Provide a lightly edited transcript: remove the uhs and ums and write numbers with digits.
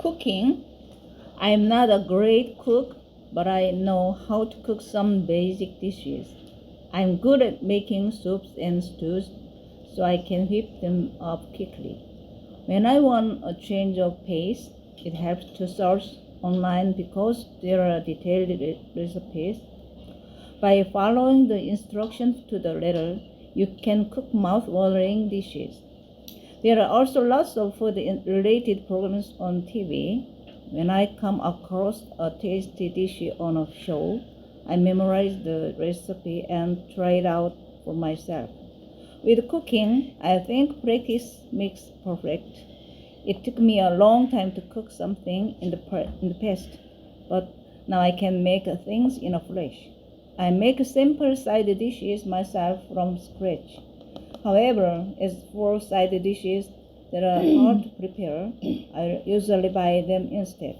Cooking. I am not a great cook, but I know how to cook some basic dishes. I'm good at making soups and stews, so I can whip them up quickly. When I want a change of pace, it helps to search online because there are detailed recipes. By following the instructions to the letter, you can cook mouth-watering dishes. There are also lots of food-related programs on TV. When I come across a tasty dish on a show, I memorize the recipe and try it out for myself. With cooking, I think practice makes perfect. It took me a long time to cook something in the past, but now I can make things in a flash. I make simple side dishes myself from scratch. However, as for side dishes that are hard to prepare, I usually buy them instead.